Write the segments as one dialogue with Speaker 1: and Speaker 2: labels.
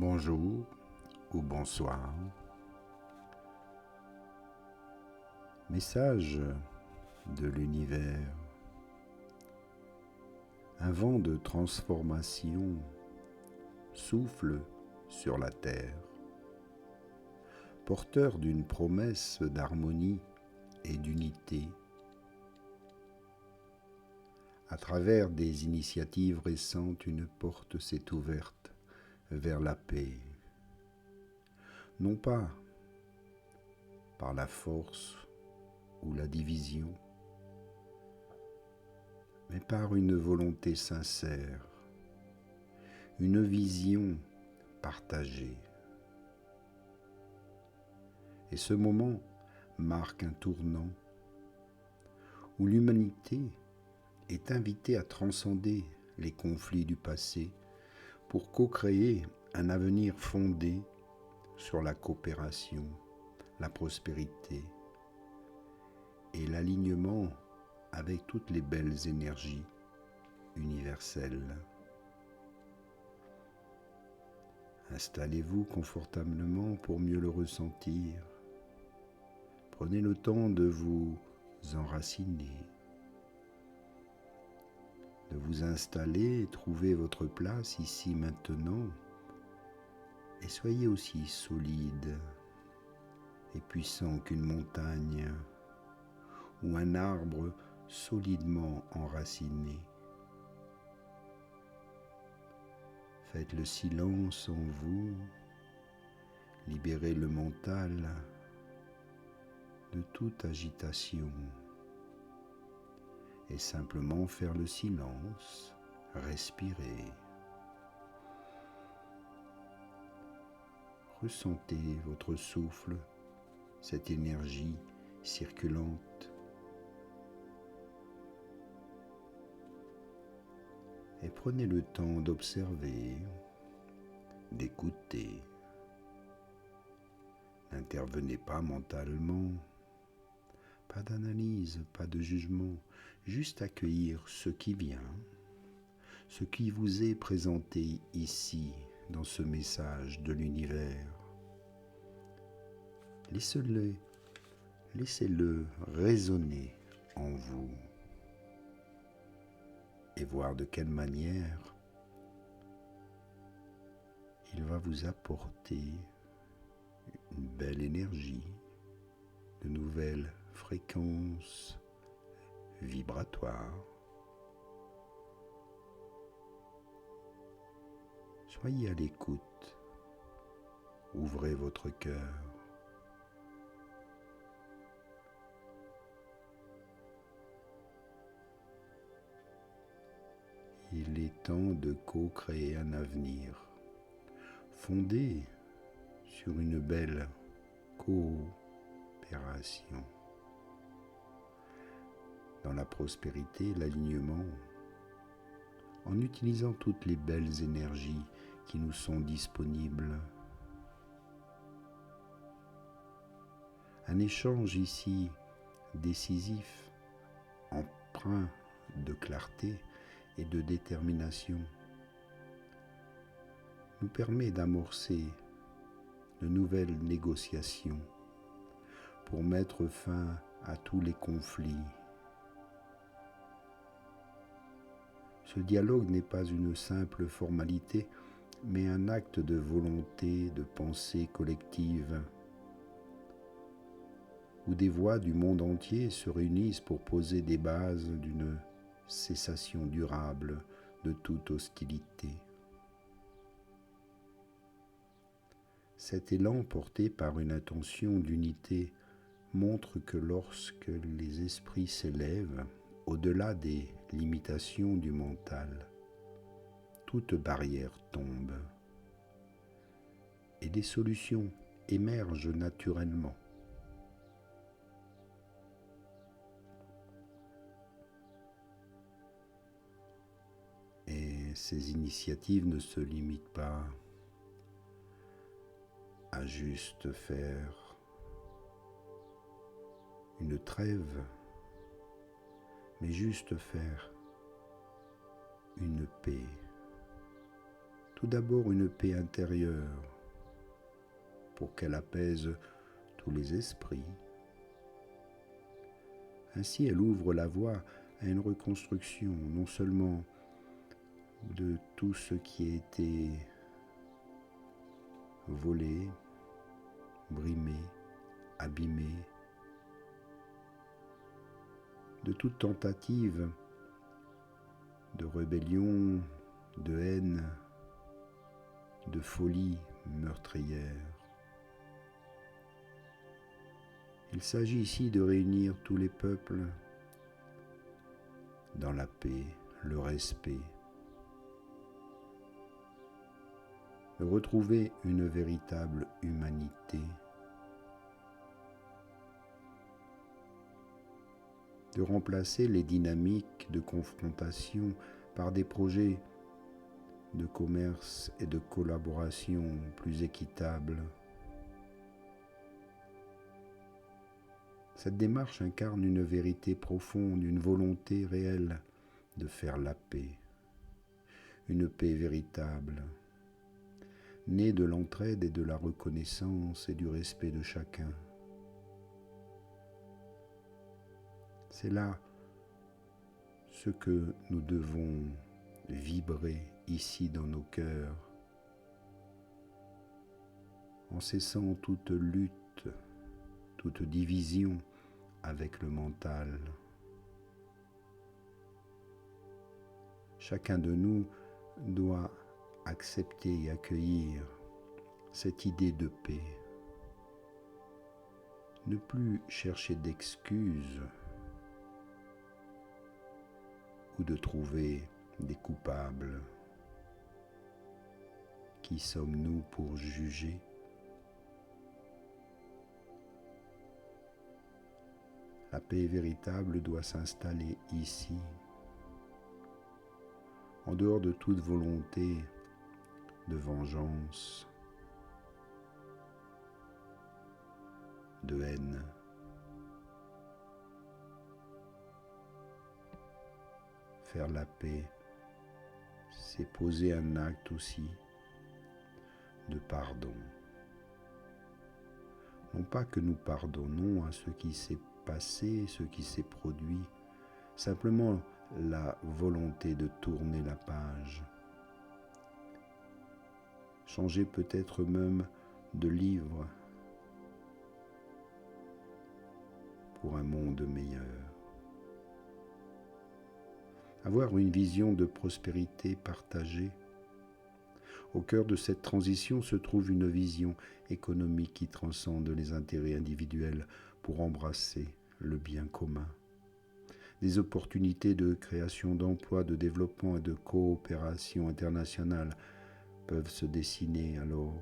Speaker 1: Bonjour ou bonsoir. Message de l'univers. Un vent de transformation souffle sur la terre, porteur d'une promesse d'harmonie et d'unité. À travers des initiatives récentes, une porte s'est ouverte vers la paix, non pas par la force ou la division, mais par une volonté sincère, une vision partagée. Et ce moment marque un tournant où l'humanité est invitée à transcender les conflits du passé pour co-créer un avenir fondé sur la coopération, la prospérité et l'alignement avec toutes les belles énergies universelles. Installez-vous confortablement pour mieux le ressentir. Prenez le temps de vous enraciner, de vous installer, trouver votre place ici maintenant et soyez aussi solide et puissant qu'une montagne ou un arbre solidement enraciné. Faites le silence en vous, libérez le mental de toute agitation et simplement faire le silence, respirer. Ressentez votre souffle, cette énergie circulante. Et prenez le temps d'observer, d'écouter. N'intervenez pas mentalement, pas d'analyse, pas de jugement, juste accueillir ce qui vient, ce qui vous est présenté ici dans ce message de l'univers. Laissez-le résonner en vous et voir de quelle manière il va vous apporter une belle énergie, de nouvelles fréquences vibratoires. Soyez à l'écoute, ouvrez votre cœur. Il est temps de co-créer un avenir fondé sur une belle coopération. Dans la prospérité, l'alignement, en utilisant toutes les belles énergies qui nous sont disponibles. Un échange ici décisif, empreint de clarté et de détermination, nous permet d'amorcer de nouvelles négociations pour mettre fin à tous les conflits. Ce dialogue n'est pas une simple formalité, mais un acte de volonté, de pensée collective, où des voix du monde entier se réunissent pour poser des bases d'une cessation durable de toute hostilité. Cet élan porté par une intention d'unité montre que lorsque les esprits s'élèvent au-delà des limitations du mental, toute barrière tombe et des solutions émergent naturellement. Et ces initiatives ne se limitent pas à juste faire une trêve, mais juste faire une paix, Tout d'abord une paix intérieure pour qu'elle apaise tous les esprits. Ainsi, elle ouvre la voie à une reconstruction, non seulement de tout ce qui a été volé, brimé, abîmé, de toute tentative de rébellion, de haine, de folie meurtrière. Il s'agit ici de réunir tous les peuples dans la paix, le respect, de retrouver une véritable humanité, de remplacer les dynamiques de confrontation par des projets de commerce et de collaboration plus équitables. Cette démarche incarne une vérité profonde, une volonté réelle de faire la paix, une paix véritable, née de l'entraide et de la reconnaissance et du respect de chacun. C'est là ce que nous devons vibrer ici dans nos cœurs, en cessant toute lutte, toute division avec le mental. Chacun de nous doit accepter et accueillir cette idée de paix. Ne plus chercher d'excuses ou de trouver des coupables. Qui sommes-nous pour juger ? La paix véritable doit s'installer ici, en dehors de toute volonté de vengeance, de haine. Faire la paix, c'est poser un acte aussi de pardon. Non pas que nous pardonnons à ce qui s'est passé, ce qui s'est produit, simplement la volonté de tourner la page. Changer peut-être même de livre pour un monde meilleur. Avoir une vision de prospérité partagée. Au cœur de cette transition se trouve une vision économique qui transcende les intérêts individuels pour embrasser le bien commun. Des opportunités de création d'emplois, de développement et de coopération internationale peuvent se dessiner alors,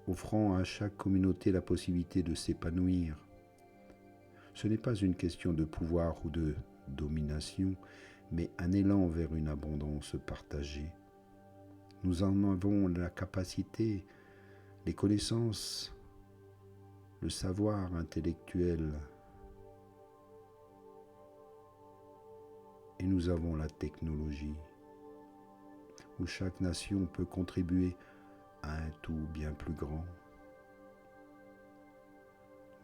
Speaker 1: offrant à chaque communauté la possibilité de s'épanouir. Ce n'est pas une question de pouvoir ou de domination, mais un élan vers une abondance partagée. Nous en avons la capacité, les connaissances, le savoir intellectuel, et nous avons la technologie, où chaque nation peut contribuer à un tout bien plus grand.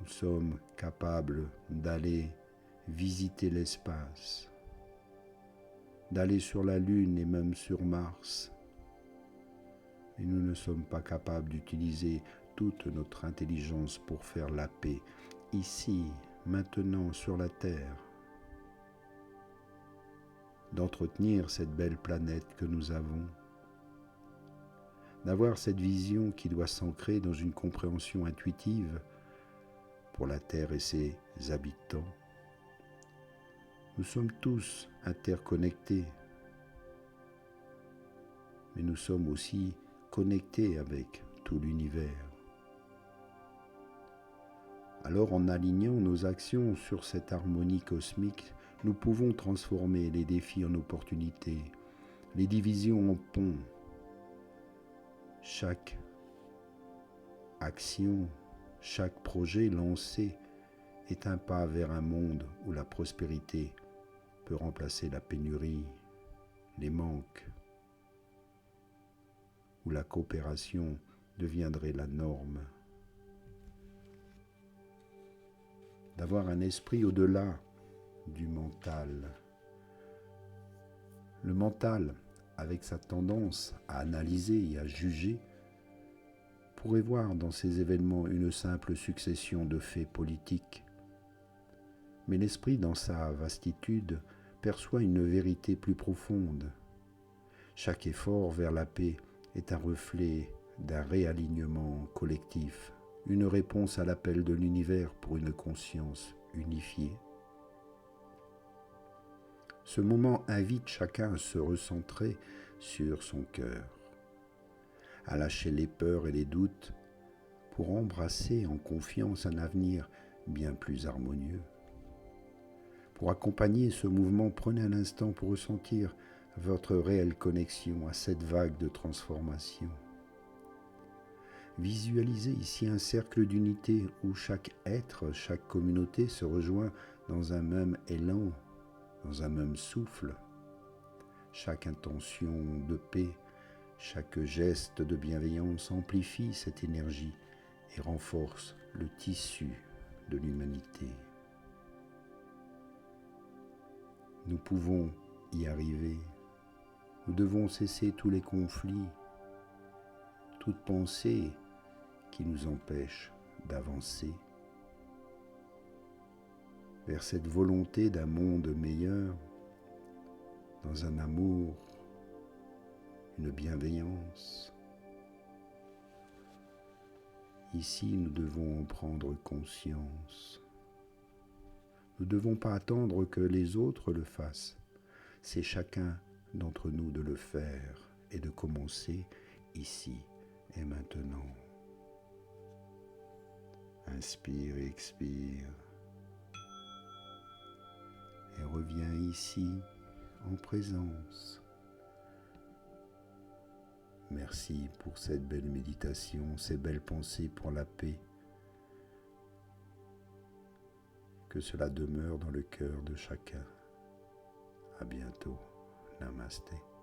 Speaker 1: Nous sommes capables d'aller visiter l'espace, d'aller sur la Lune et même sur Mars. Et nous ne sommes pas capables d'utiliser toute notre intelligence pour faire la paix, ici, maintenant, sur la Terre, d'entretenir cette belle planète que nous avons, d'avoir cette vision qui doit s'ancrer dans une compréhension intuitive pour la Terre et ses habitants. Nous sommes tous interconnectés, mais nous sommes aussi connectés avec tout l'univers. Alors, en alignant nos actions sur cette harmonie cosmique, nous pouvons transformer les défis en opportunités, les divisions en ponts. Chaque action, chaque projet lancé est un pas vers un monde où la prospérité peut remplacer la pénurie, les manques. où la coopération deviendrait la norme. D'avoir un esprit au-delà du mental. Le mental, avec sa tendance à analyser et à juger, pourrait voir dans ces événements une simple succession de faits politiques. Mais l'esprit, dans sa vastitude, perçoit une vérité plus profonde. Chaque effort vers la paix est un reflet d'un réalignement collectif, une réponse à l'appel de l'univers pour une conscience unifiée. Ce moment invite chacun à se recentrer sur son cœur, à lâcher les peurs et les doutes pour embrasser en confiance un avenir bien plus harmonieux. Pour accompagner ce mouvement, prenez un instant pour ressentir votre réelle connexion à cette vague de transformation. Visualisez ici un cercle d'unité où chaque être, chaque communauté se rejoint dans un même élan, dans un même souffle. Chaque intention de paix, chaque geste de bienveillance amplifie cette énergie et renforce le tissu de l'humanité. Nous pouvons y arriver. Nous devons cesser tous les conflits, toute pensée qui nous empêche d'avancer vers cette volonté d'un monde meilleur, dans un amour, une bienveillance. Ici, nous devons en prendre conscience. Nous ne devons pas attendre que les autres le fassent. C'est chacun d'entre nous de le faire et de commencer ici et maintenant. Inspire et expire. Et reviens ici en présence. Merci pour cette belle méditation, ces belles pensées pour la paix. Que cela demeure dans le cœur de chacun. À bientôt. Namasté.